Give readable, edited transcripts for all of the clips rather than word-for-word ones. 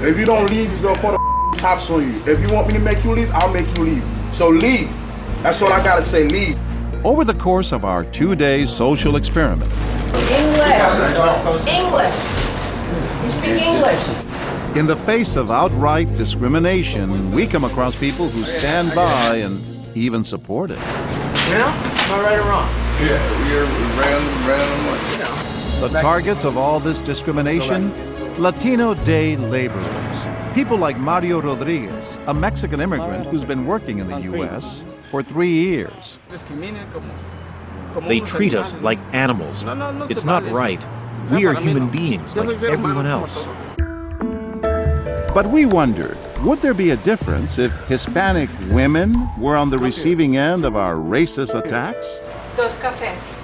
If you don't leave, he's gonna call the cops on you. If you want me to make you leave, I'll make you leave. So leave. That's all I gotta say, leave. Over the course of our 2-day social experiment, English. You speak English. in the face of outright discrimination, we come across people who stand by and even support it. You know? Am I right or wrong? Yeah, we're random, You know. The targets of all this discrimination? Latino day laborers. People like Mario Rodriguez, a Mexican immigrant who's been working in the U.S. for 3 years. They treat us like animals. It's not right. We are human beings like everyone else. But we wondered, would there be a difference if Hispanic women were on the receiving end of our racist attacks? Dos cafés.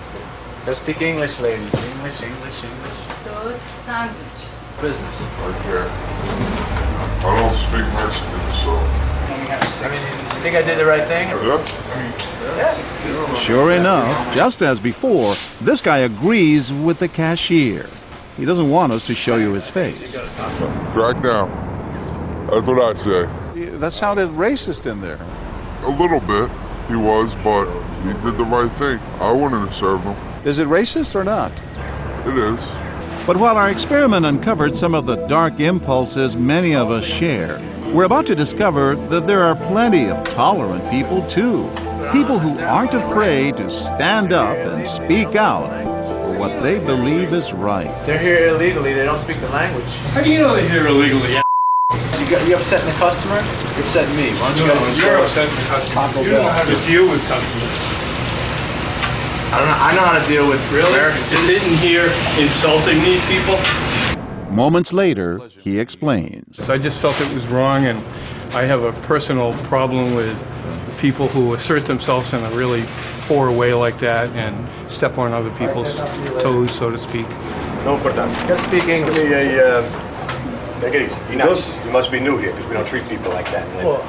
Let's speak English, ladies. English. Dos sándwich. Business. Okay. I don't speak Mexican, so. I mean, you think I did the right thing? Yeah. Sure enough, just as before, this guy agrees with the cashier. He doesn't want us to show you his face. Crack down. That's what I say. That sounded racist in there. A little bit, he was, but he did the right thing. I wouldn't have served him. Is it racist or not? It is. But while our experiment uncovered some of the dark impulses many of us share, we're about to discover that there are plenty of tolerant people too. People who aren't afraid to stand up and speak out for what they believe is right. They're here illegally. They don't speak the language. How do you know they're here illegally? You upsetting the customer? You're upsetting me. Why don't you guys just You're go upsetting the customer. Taco You don't Bell? have to deal with customers. I know how to deal with Americans. Is it in here insulting these people? Moments later, he explains. So I just felt it was wrong, and I have a personal problem with people who assert themselves in a really poor way like that and step on other people's toes, so to speak. No importante. Just speak English. Give me take it easy. Be nice. You must be new here because we don't treat people like that. Well,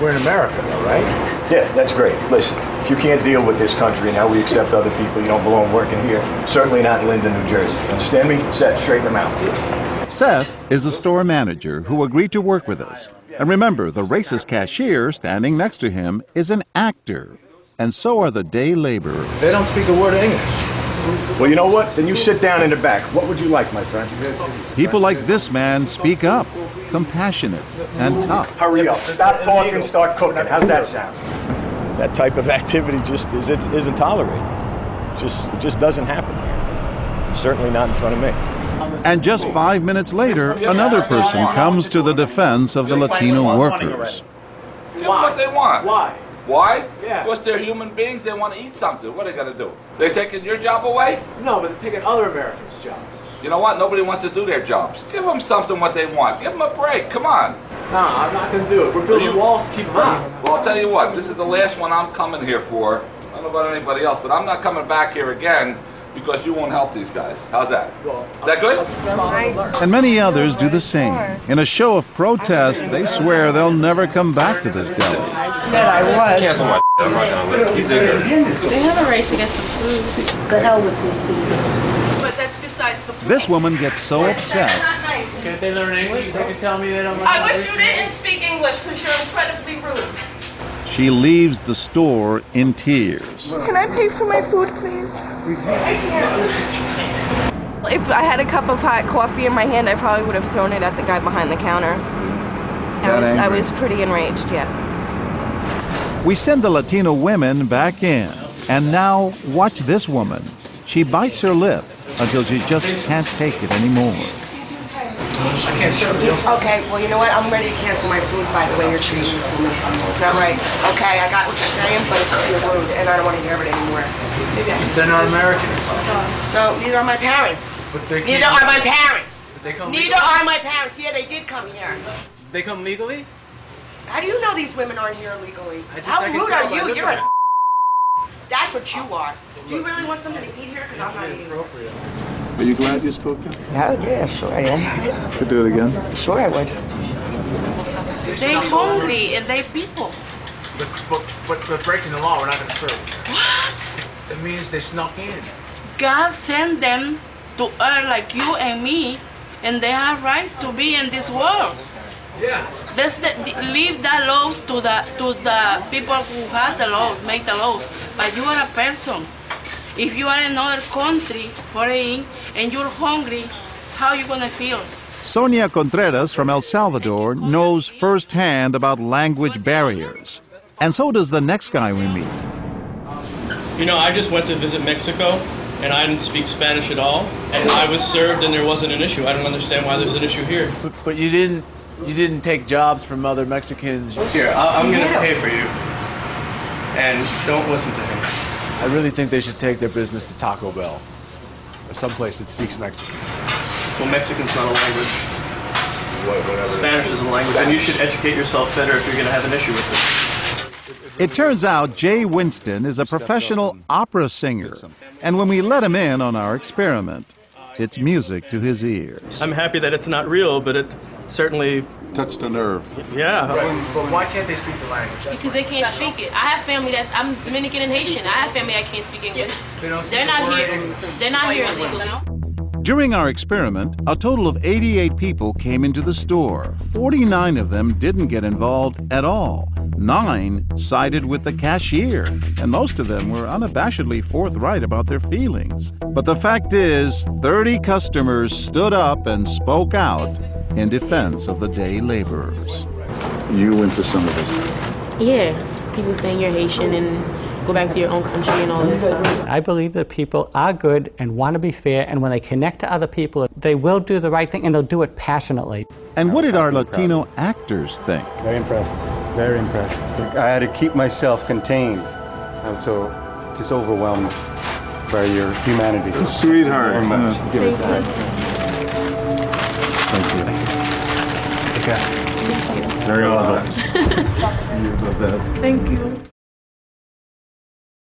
we're in America, though, right? Yeah, that's great. Listen, if you can't deal with this country and how we accept other people, you don't belong working here. Certainly not in Linden, New Jersey. You understand me? Seth, straighten them out. Seth is the store manager who agreed to work with us. And remember, the racist cashier standing next to him is an actor. And so are the day laborers. They don't speak a word of English. Well, you know what? Then you sit down in the back. What would you like, my friend? People like this man speak up, compassionate and tough. Hurry up. Stop talking, start cooking. How's that sound? That type of activity just isn't tolerated. It just doesn't happen here. Certainly not in front of me. And just 5 minutes later, another person comes to the defense of the Latino workers. Give them what they want. Why? Why? Yeah. Because they're human beings, they want to eat something. What are they going to do? They're taking your job away? No, but they're taking other Americans' jobs. You know what? Nobody wants to do their jobs. Give them something what they want. Give them a break. Come on. No, I'm not going to do it. We're building walls to keep them out. Well, I'll tell you what. This is the last one I'm coming here for. I don't know about anybody else, but I'm not coming back here again because you won't help these guys. How's that? Is that good? And many others do the same. In a show of protest, they swear they'll never come back to this deli. Said I was. Cancel my I'm not gonna listen. He's ignorant. They have a right to get some food. The hell with these people. But that's besides the point. This woman gets so upset. Can't they learn English? They can tell me they don't learn I English. wish you didn't speak English because you're incredibly rude. She leaves the store in tears. Can I pay for my food, please? If I had a cup of hot coffee in my hand, I probably would have thrown it at the guy behind the counter. I was pretty enraged, yeah. We send the Latino women back in. And now, watch this woman. She bites her lip until she just can't take it anymore. Okay, well, you know what? I'm ready to cancel my food by the way you're treating this woman. It's not right. Okay, I got what you're saying, but it's you're rude, and I don't want to hear it anymore. They're not Americans. So, neither are my parents. But they Neither are my parents. But they come Neither legally? are my parents. Yeah, they did come here. They come legally? How do you know these women aren't here legally? I How can rude tell are by you? looking You're at an That's what you are. Do you really want something to eat here? Because I'm not eating. Are you glad you spoke? Oh, yeah, sure I am. Could do it again. Sure I would. They're hungry and they people. But breaking the law, we're not going to serve. What? It means they snuck in. God sent them to earth like you and me, and they have rights to be in this world. Yeah. Let's leave that laws to the people who have the laws, make the laws. But you are a person. If you are in another country, foreign, and you're hungry, how are you gonna feel? Sonia Contreras from El Salvador knows firsthand about language barriers. And so does the next guy we meet. You know, I just went to visit Mexico, and I didn't speak Spanish at all, and I was served and there wasn't an issue. I don't understand why there's an issue here. But you didn't take jobs from other Mexicans. Here, I'm going to pay for you, and don't listen to him. I really think they should take their business to Taco Bell, or someplace that speaks Mexican. Well, Mexican's not a language. Spanish is a language, and you should educate yourself better if you're going to have an issue with it. It turns out Jay Winston is a professional opera singer. And when we let him in on our experiment, it's music to his ears. I'm happy that it's not real, but it certainly touched a nerve. Yeah. But why can't they speak the language? Because they can't speak it. I have family that, I'm Dominican and Haitian. I have family that can't speak English. They're not here illegally. During our experiment, a total of 88 people came into the store. 49 of them didn't get involved at all. 9 sided with the cashier, and most of them were unabashedly forthright about their feelings. But the fact is, 30 customers stood up and spoke out in defense of the day laborers. You into some of this? Yeah, people saying you're Haitian and go back to your own country and all this stuff. I believe that people are good and want to be fair, and when they connect to other people, they will do the right thing, and they'll do it passionately. And what did our Latino actors think? Very impressed. Very impressed. I had to keep myself contained. I'm so just overwhelmed by your humanity. Sweetheart. Very much. Give us that. Thank you. Okay. Very well done. You're the best. Thank you.